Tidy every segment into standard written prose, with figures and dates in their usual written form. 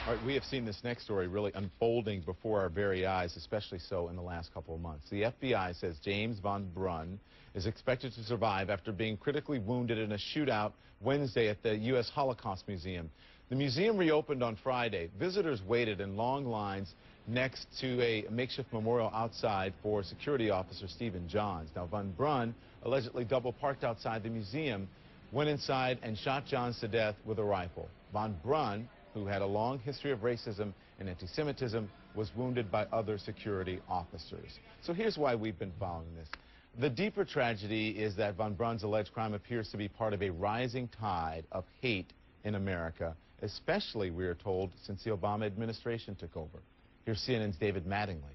All right, we have seen this next story really unfolding before our very eyes, especially so in the last couple of months. The FBI says James von Brunn is expected to survive after being critically wounded in a shootout Wednesday at the U.S. Holocaust Museum. The museum reopened on Friday. Visitors waited in long lines next to a makeshift memorial outside for security officer Stephen Johns. Now, von Brunn, allegedly double parked outside the museum, went inside and shot Johns to death with a rifle. Von Brunn, who had a long history of racism and anti-Semitism, was wounded by other security officers. So here's why we've been following this. The deeper tragedy is that von Brunn's alleged crime appears to be part of a rising tide of hate in America, especially, we are told, since the Obama administration took over. Here's CNN's David Mattingly.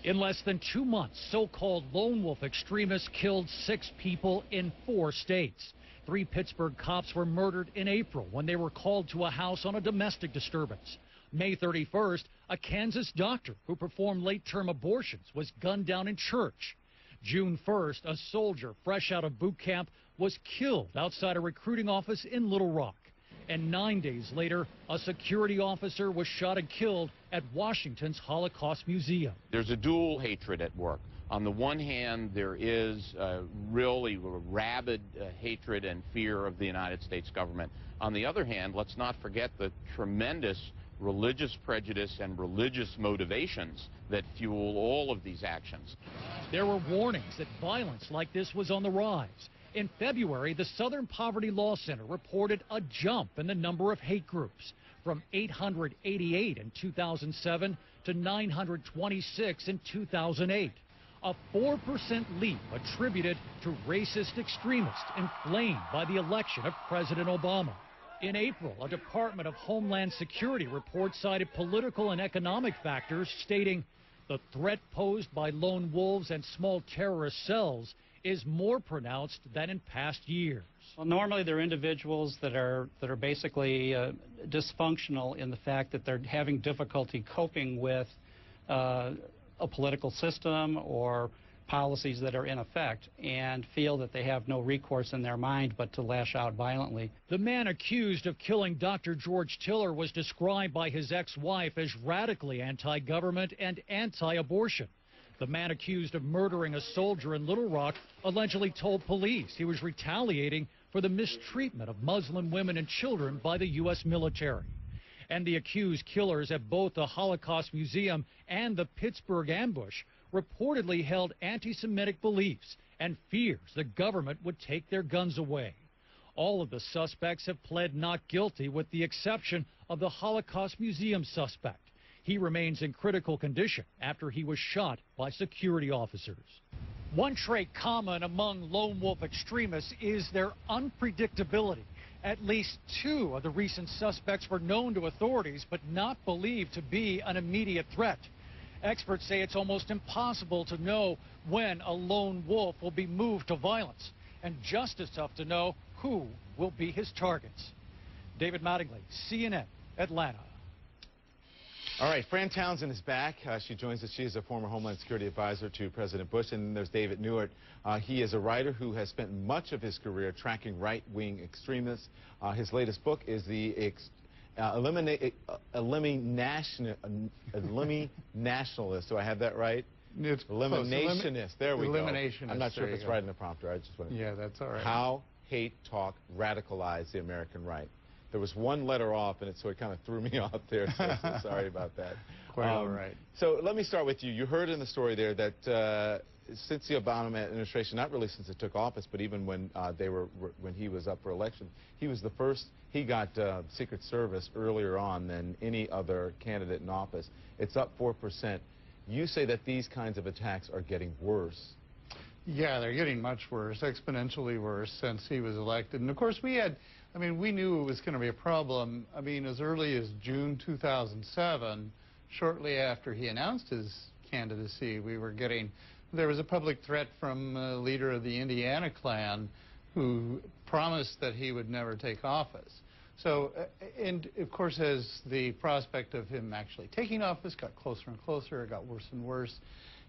In less than 2 months, so-called lone wolf extremists killed 6 people in 4 states. 3 Pittsburgh cops were murdered in April when they were called to a house on a domestic disturbance. May 31st, a Kansas doctor who performed late-term abortions was gunned down in church. June 1st, a soldier fresh out of boot camp was killed outside a recruiting office in Little Rock. And 9 days later, a security officer was shot and killed at Washington's Holocaust Museum. There's a dual hatred at work. On the one hand, there is really rabid hatred and fear of the United States government. On the other hand, let's not forget the tremendous religious prejudice and religious motivations that fuel all of these actions. There were warnings that violence like this was on the rise. In February, the Southern Poverty Law Center reported a jump in the number of hate groups, from 888 in 2007 to 926 in 2008. A 4% leap attributed to racist extremists inflamed by the election of President Obama. In April, a Department of Homeland Security report cited political and economic factors, stating the threat posed by lone wolves and small terrorist cells is more pronounced than in past years. Well, normally they're individuals that are basically dysfunctional in the fact that they're having difficulty coping with a political system or policies that are in effect and feel that they have no recourse in their mind but to lash out violently. The man accused of killing Dr. George Tiller was described by his ex-wife as radically anti-government and anti-abortion. The man accused of murdering a soldier in Little Rock allegedly told police he was retaliating for the mistreatment of Muslim women and children by the U.S. military. And the accused killers at both the Holocaust Museum and the Pittsburgh ambush reportedly held anti-Semitic beliefs and fears the government would take their guns away. All of the suspects have pled not guilty, with the exception of the Holocaust Museum suspect. He remains in critical condition after he was shot by security officers. One trait common among lone wolf extremists is their unpredictability. At least 2 of the recent suspects were known to authorities but not believed to be an immediate threat. Experts say it's almost impossible to know when a lone wolf will be moved to violence, and just as tough to know who will be his targets. David Mattingly, CNN, Atlanta. All right, Fran Townsend is back. She joins us. She is a former Homeland Security advisor to President Bush. And then there's David Newart. He is a writer who has spent much of his career tracking right-wing extremists. His latest book is the Eliminationist. Do I have that right? It's Eliminationist. There we go. Eliminationist. I'm not sure if it's right in the prompter. I just want to. Yeah, that's all right. How hate talk radicalized the American right. There was one letter off in it, so it kind of threw me off there. So sorry about that. Quite all right. So let me start with you. You heard in the story there that since the Obama administration, not really since it took office, but even when when he was up for election, he was the first. He got Secret Service earlier on than any other candidate in office. It's up 4%. You say that these kinds of attacks are getting worse. Yeah, they're getting much worse, exponentially worse since he was elected. And of course, we knew it was going to be a problem. I mean, as early as June 2007, shortly after he announced his candidacy, there was a public threat from a leader of the Indiana Klan who promised that he would never take office. So, and of course, as the prospect of him actually taking office got closer and closer, it got worse and worse.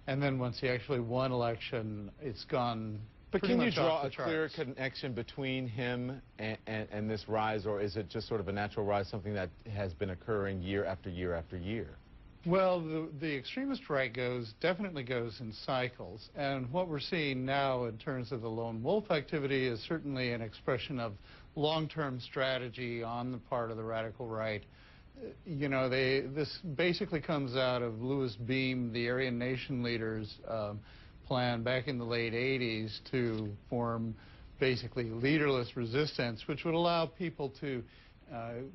And then once he actually won election, it's gone But pretty can you much draw off a the clear charts. connection between him and this rise, or is it just sort of a natural rise, something that has been occurring year after year after year? Well, the extremist right definitely goes in cycles, and what we're seeing now in terms of the lone wolf activity is certainly an expression of long-term strategy on the part of the radical right. You know, this basically comes out of Louis Beam, the Aryan Nation leaders' plan back in the late 80s to form basically leaderless resistance, which would allow people to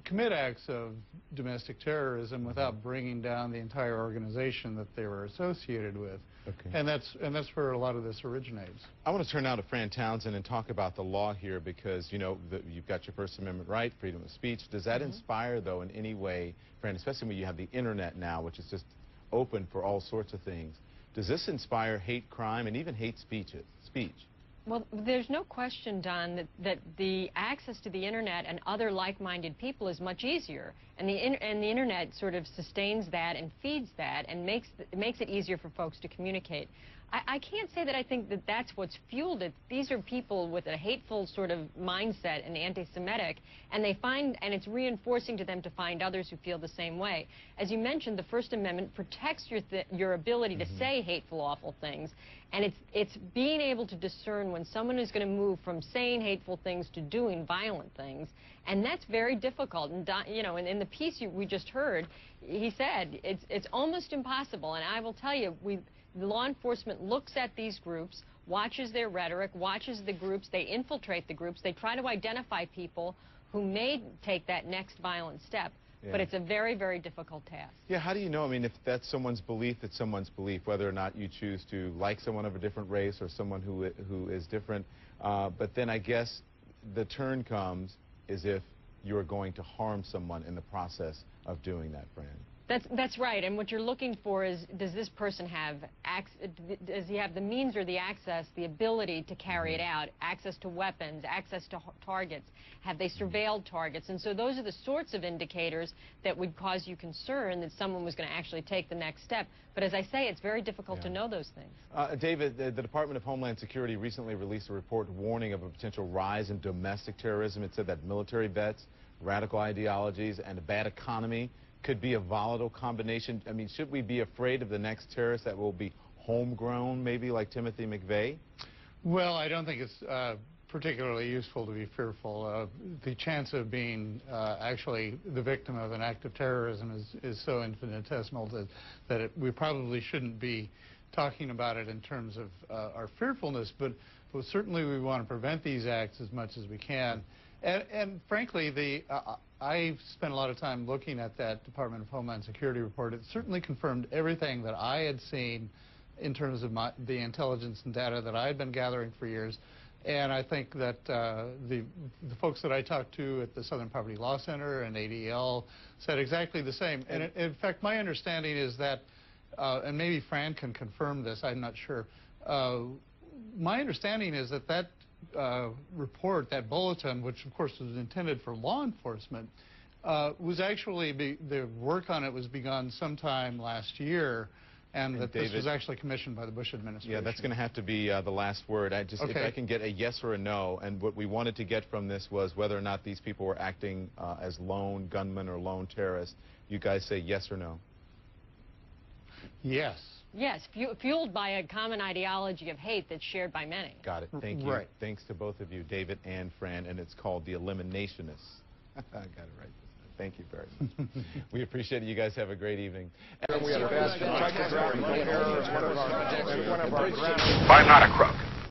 commit acts of domestic terrorism without bringing down the entire organization that they were associated with. Okay. And that's where a lot of this originates. I want to turn now to Fran Townsend and talk about the law here because, you know, you've got your First Amendment right, freedom of speech. Does that inspire, though, in any way, Fran, especially when you have the Internet now, which is just open for all sorts of things, does this inspire hate crime and even hate speech? Well, there's no question, Don, that the access to the Internet and other like-minded people is much easier. And the Internet sort of sustains that and feeds that and makes it easier for folks to communicate. I can't say that I think that that's what's fueled it. These are people with a hateful sort of mindset and anti-Semitic, and it's reinforcing to them to find others who feel the same way. As you mentioned, the First Amendment protects your ability to say hateful, awful things, and it's being able to discern when someone is going to move from saying hateful things to doing violent things, and that's very difficult. And you know, in the piece we just heard, he said it's almost impossible. And I will tell you, the law enforcement looks at these groups, watches their rhetoric, watches the groups, they infiltrate the groups, they try to identify people who may take that next violent step. Yeah. But it's a very, very difficult task. Yeah, how do you know? I mean, if that's someone's belief, it's someone's belief, whether or not you choose to like someone of a different race or someone who is different. But then I guess the turn comes is if you're going to harm someone in the process of doing that, Fran. That's right, and what you're looking for is, does this person have does he have the means or the access, the ability to carry it out, access to weapons, access to targets, have they surveilled targets? And so those are the sorts of indicators that would cause you concern that someone was going to actually take the next step. But as I say, it's very difficult to know those things. David, the Department of Homeland Security recently released a report warning of a potential rise in domestic terrorism. It said that military vets, radical ideologies, and a bad economy could be a volatile combination. I mean, should we be afraid of the next terrorist that will be homegrown, maybe like Timothy McVeigh? Well, I don't think it's particularly useful to be fearful. The chance of being actually the victim of an act of terrorism is so infinitesimal that we probably shouldn't be talking about it in terms of our fearfulness, but certainly we want to prevent these acts as much as we can. And frankly, I've spent a lot of time looking at that Department of Homeland Security report. It certainly confirmed everything that I had seen in terms of the intelligence and data that I had been gathering for years. And I think that the folks that I talked to at the Southern Poverty Law Center and ADL said exactly the same. And in fact, my understanding is that, and maybe Fran can confirm this, I'm not sure, my understanding is that report, that bulletin, which of course was intended for law enforcement, was actually, the work on it was begun sometime last year, and that David, this was actually commissioned by the Bush administration. Yeah, that's going to have to be the last word. If I can get a yes or a no, and what we wanted to get from this was whether or not these people were acting as lone gunmen or lone terrorists. You guys say yes or no? Yes. Yes, fueled by a common ideology of hate that's shared by many. Got it. Thank you. Right. Thanks to both of you, David and Fran, and it's called The Eliminationists. I got it right. Thank you very much. We appreciate it. You guys have a great evening. I'm not a crook.